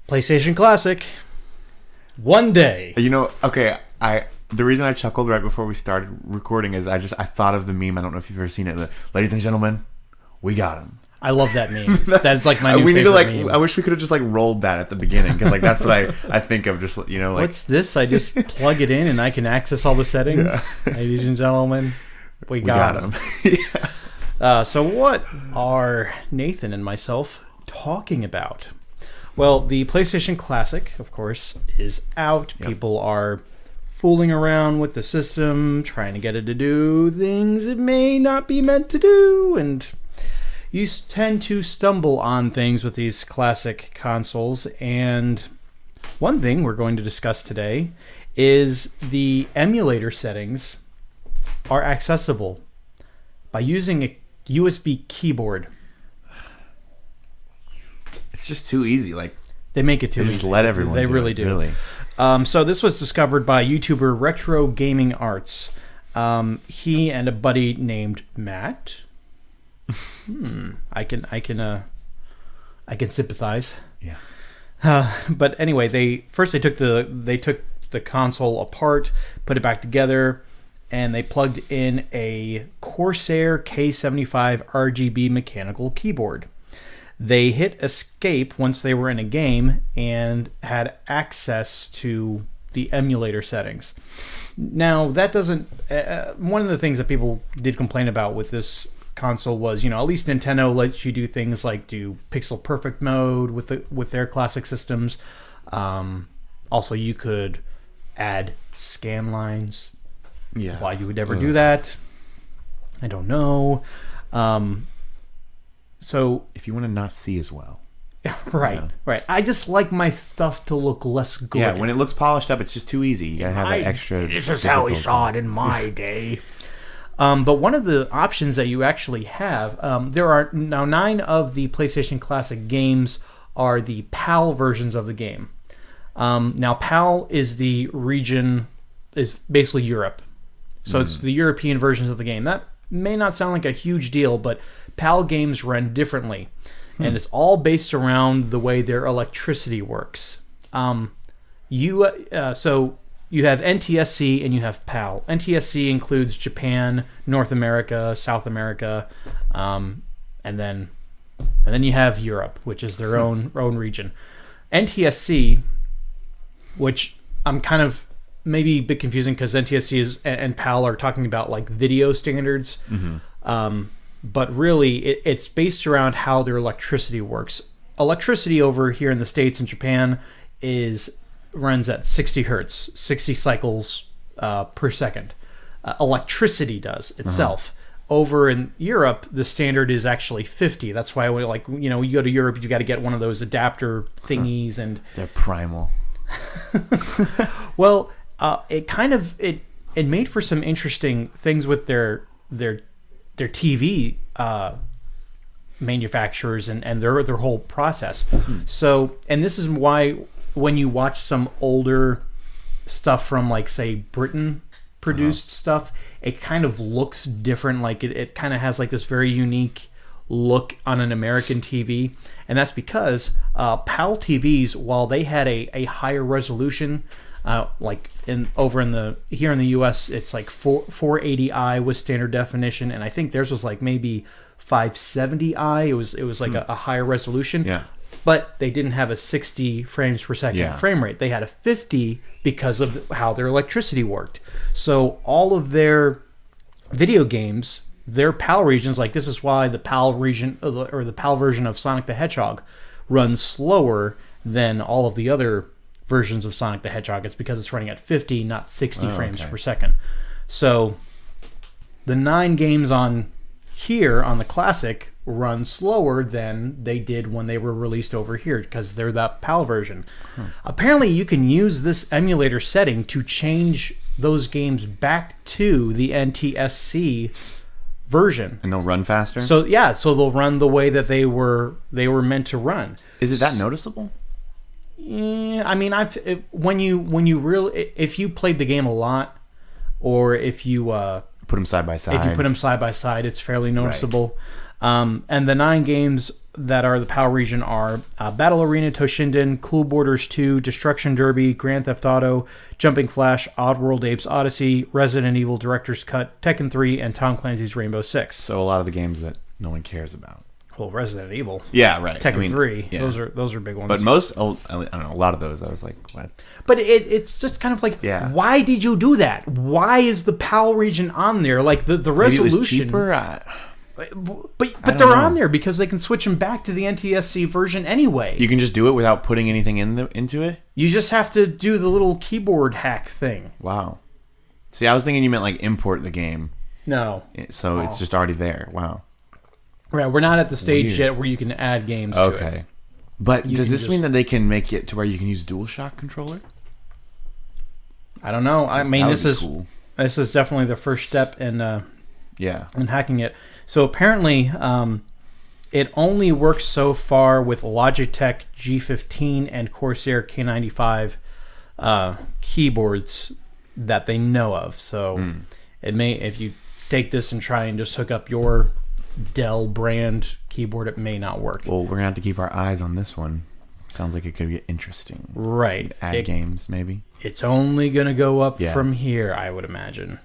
PlayStation Classic. One day. Okay, the reason I chuckled right before we started recording is I thought of the meme. I don't know if you've ever seen it. Ladies and gentlemen, we got him. I love that meme. That's like my new favorite meme. I wish we could have just rolled that at the beginning, because that's what I think of. Just what's this? I just plug it in and I can access all the settings. Yeah. Ladies and gentlemen, we got him. Yeah. So what are Nathan and myself talking about? Well, the PlayStation Classic, of course, is out. Yep. People are fooling around with the system, trying to get it to do things it may not be meant to do, and you tend to stumble on things with these classic consoles. And one thing we're going to discuss today is the emulator settings are accessible by using a USB keyboard. It's just too easy. They make it too easy. Just let everyone. They really do. Really. So this was discovered by YouTuber Retro Gaming Arts. He and a buddy named Matt. I can sympathize. Yeah. But anyway, they took the console apart, put it back together, and they plugged in a Corsair K75 RGB mechanical keyboard. They hit escape once they were in a game and had access to the emulator settings. Now, that doesn't... one of the things that people did complain about with this console was, at least Nintendo lets you do things like do pixel perfect mode with their classic systems. Also, you could add scan lines. Yeah. Why you would ever do that, I don't know. So if you want to not see as well. Right. I just like my stuff to look less good. Yeah, when it looks polished up, it's just too easy. You gotta have that extra. This is how we saw it in my day. But one of the options that you actually have, there are now 9 of the PlayStation Classic games are the PAL versions of the game. Now PAL is the region, is basically Europe. So it's the European versions of the game. That may not sound like a huge deal, but PAL games run differently. And it's all based around the way their electricity works. So you have NTSC and you have PAL. NTSC includes Japan, North America, South America, and then you have Europe, which is their own region. NTSC, which I'm kind of maybe a bit confusing because NTSC and PAL are talking about video standards. But really, it's based around how their electricity works. Electricity over here in the States and Japan runs at 60 hertz, 60 cycles per second. Electricity does itself. Over in Europe, the standard is actually 50. That's why, you go to Europe, you got to get one of those adapter thingies, and they're primal. Well, it made for some interesting things with their TV manufacturers and their whole process. So, and this is why when you watch some older stuff from say Britain produced stuff, it kind of looks different. It kind of has this very unique look on an American TV, and that's because PAL TVs, while they had a higher resolution, here in the US, it's 480i was standard definition, and I think theirs was maybe 570i. It was a higher resolution. Yeah. But they didn't have a 60 frames per second frame rate. They had a 50 because of how their electricity worked. So all of their video games, their PAL regions, this is why the PAL region or the PAL version of Sonic the Hedgehog runs slower than all of the other versions of Sonic the Hedgehog. It's because it's running at 50, not 60 frames per second. So the 9 games on here on the Classic run slower than they did when they were released over here because they're that PAL version. Apparently you can use this emulator setting to change those games back to the NTSC version, and they'll run faster. So they'll run the way that they were meant to run. Is it that noticeable? Yeah, I mean, when you really, if you played the game a lot, or if you put them side by side, it's fairly noticeable. And the 9 games that are the PAL region are Battle Arena Toshinden, Cool Borders 2, Destruction Derby, Grand Theft Auto, Jumping Flash, Oddworld Apes Odyssey, Resident Evil Director's Cut, Tekken 3, and Tom Clancy's Rainbow Six. So a lot of the games that no one cares about. Well, Resident Evil. Yeah, right. Tekken 3. Yeah. Those are big ones. But most, I don't know, a lot of those, I was like, what? But it's just kind of like, why did you do that? Why is the PAL region on there? Like the resolution. Maybe it was cheaper. But they're on there because they can switch them back to the NTSC version anyway. You can just do it without putting anything into it? You just have to do the little keyboard hack thing. Wow. See, I was thinking you meant like import the game. No. So it's just already there. Wow. Right, we're not at the stage yet where you can add games to it. Okay. But does this mean that they can make it to where you can use DualShock controller? I don't know. I mean, this is definitely the first step in hacking it. So apparently, it only works so far with Logitech G15 and Corsair K95 keyboards that they know of. So it may, if you take this and try and just hook up your Dell brand keyboard, it may not work. Well, we're gonna have to keep our eyes on this one. Sounds like it could get interesting. Right. Add games, maybe. It's only gonna go up from here, I would imagine.